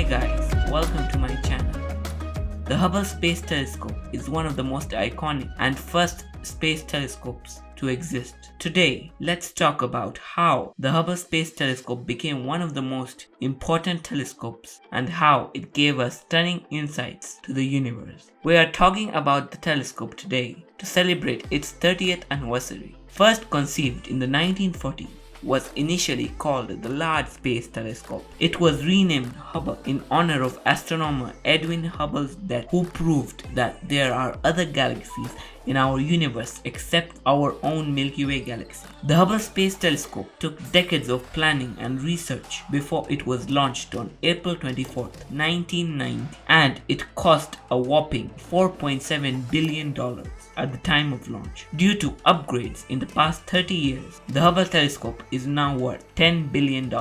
Hi guys, welcome to my channel. The Hubble Space Telescope is one of the most iconic and first space telescopes to exist. Today, let's talk about how the Hubble Space Telescope became one of the most important telescopes and how it gave us stunning insights to the universe. We are talking about the telescope today to celebrate its 30th anniversary. First conceived in the 1940s, was initially called the Large Space Telescope. It was renamed Hubble in honor of astronomer Edwin Hubble's death, who proved that there are other galaxies in our universe except our own Milky Way galaxy. The Hubble Space Telescope took decades of planning and research before it was launched on April 24, 1990, and it cost a whopping $4.7 billion at the time of launch. Due to upgrades in the past 30 years, the Hubble telescope is now worth $10 billion.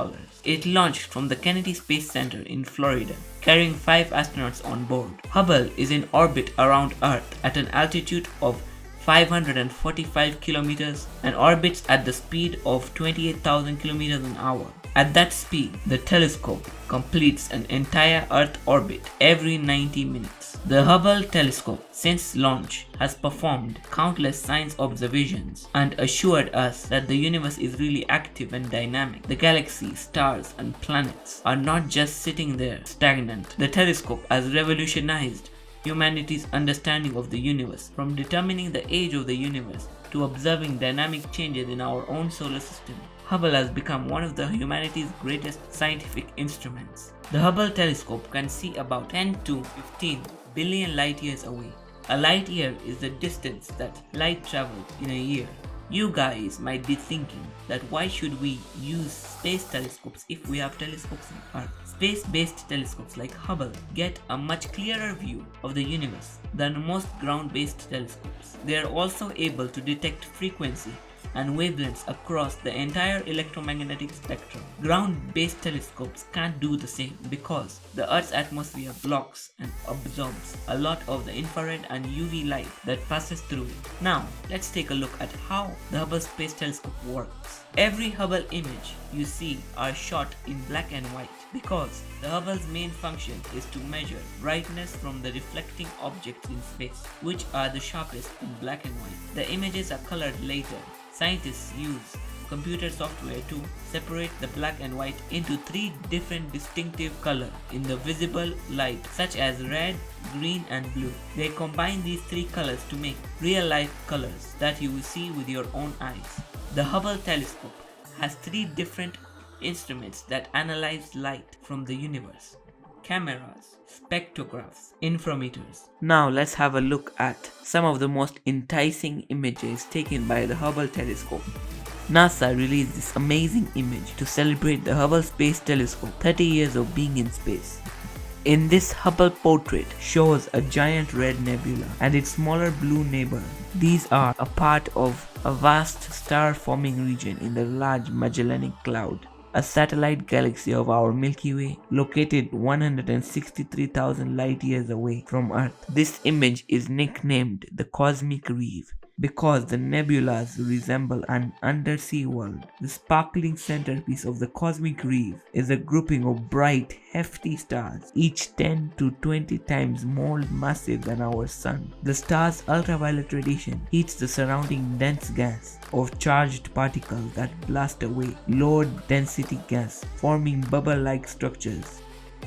It launched from the Kennedy Space Center in Florida, carrying 5 astronauts on board. Hubble is in orbit around Earth at an altitude of 545 kilometers and orbits at the speed of 28,000 kilometers an hour. At that speed, the telescope completes an entire Earth orbit every 90 minutes. The Hubble telescope, since launch, has performed countless science observations and assured us that the universe is really active and dynamic. The galaxies, stars, and planets are not just sitting there stagnant. The telescope has revolutionized humanity's understanding of the universe, from determining the age of the universe to observing dynamic changes in our own solar system. Hubble has become one of humanity's greatest scientific instruments. The Hubble telescope can see about 10 to 15 billion light years away. A light year is the distance that light travels in a year. You guys might be thinking that why should we use space telescopes if we have telescopes on Earth? Space-based telescopes like Hubble get a much clearer view of the universe than most ground-based telescopes. They are also able to detect frequency and wavelengths across the entire electromagnetic spectrum. Ground-based telescopes can't do the same because the Earth's atmosphere blocks and absorbs a lot of the infrared and UV light that passes through it. Now, let's take a look at how the Hubble Space Telescope works. Every Hubble image you see are shot in black and white because the Hubble's main function is to measure brightness from the reflecting objects in space, which are the sharpest in black and white. The images are colored later. Scientists use computer software to separate the black and white into 3 different distinctive colors in the visible light, such as red, green, and blue. They combine these 3 colors to make real-life colors that you will see with your own eyes. The Hubble telescope has 3 different instruments that analyze light from the universe: cameras, spectrographs, inframeters. Now let's have a look at some of the most enticing images taken by the Hubble telescope. NASA released this amazing image to celebrate the Hubble Space Telescope 30 years of being in space. In this, Hubble portrait shows a giant red nebula and its smaller blue neighbor. These are a part of a vast star-forming region in the Large Magellanic Cloud, a satellite galaxy of our Milky Way located 163,000 light years away from Earth. This image is nicknamed the Cosmic Reef because the nebulas resemble an undersea world. The sparkling centerpiece of the Cosmic Reef is a grouping of bright, hefty stars, each 10 to 20 times more massive than our Sun. The star's ultraviolet radiation heats the surrounding dense gas of charged particles that blast away low density gas, forming bubble-like structures.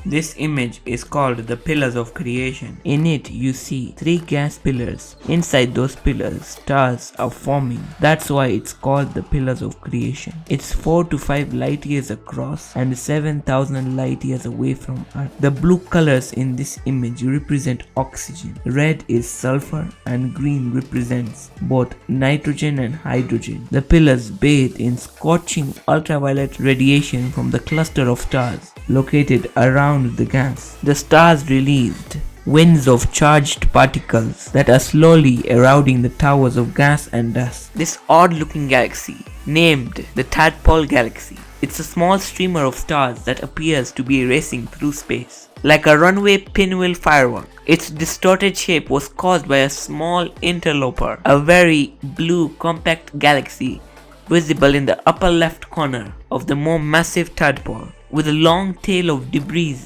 This image is called the Pillars of Creation. In it, you see 3 gas pillars. Inside those pillars, stars are forming. That's why it's called the Pillars of Creation. It's 4 to 5 light years across and 7,000 light years away from Earth. The blue colors in this image represent oxygen. Red is sulfur and green represents both nitrogen and hydrogen. The pillars bathe in scorching ultraviolet radiation from the cluster of stars located around the gas. The stars released winds of charged particles that are slowly eroding the towers of gas and dust. This odd-looking galaxy, named the Tadpole galaxy, it's a small streamer of stars that appears to be racing through space, like a runway pinwheel firework. Its distorted shape was caused by a small interloper, a very blue compact galaxy visible in the upper left corner of the more massive Tadpole, with a long tail of debris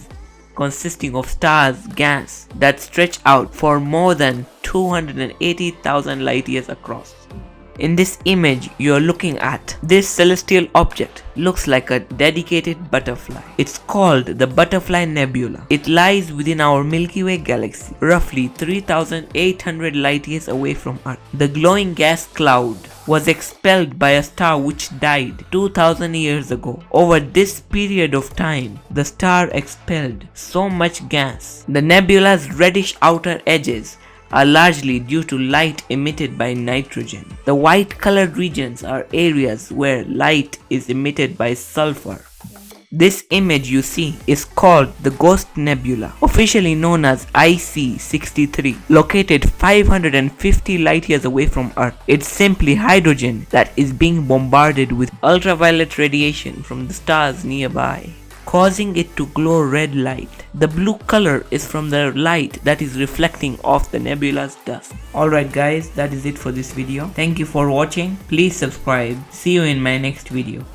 consisting of stars, gas that stretch out for more than 280,000 light years across. In this image you are looking at, this celestial object looks like a dedicated butterfly. It's called the Butterfly Nebula. It lies within our Milky Way galaxy, roughly 3,800 light years away from Earth. The glowing gas cloud was expelled by a star which died 2,000 years ago. Over this period of time, the star expelled so much gas. The nebula's reddish outer edges are largely due to light emitted by nitrogen. The white colored regions are areas where light is emitted by sulfur. This image you see is called the Ghost Nebula, officially known as IC63, located 550 light years away from Earth. It's simply hydrogen that is being bombarded with ultraviolet radiation from the stars nearby, causing it to glow red light. The blue color is from the light that is reflecting off the nebula's dust. Alright guys, that is it for this video. Thank you for watching. Please subscribe. See you in my next video.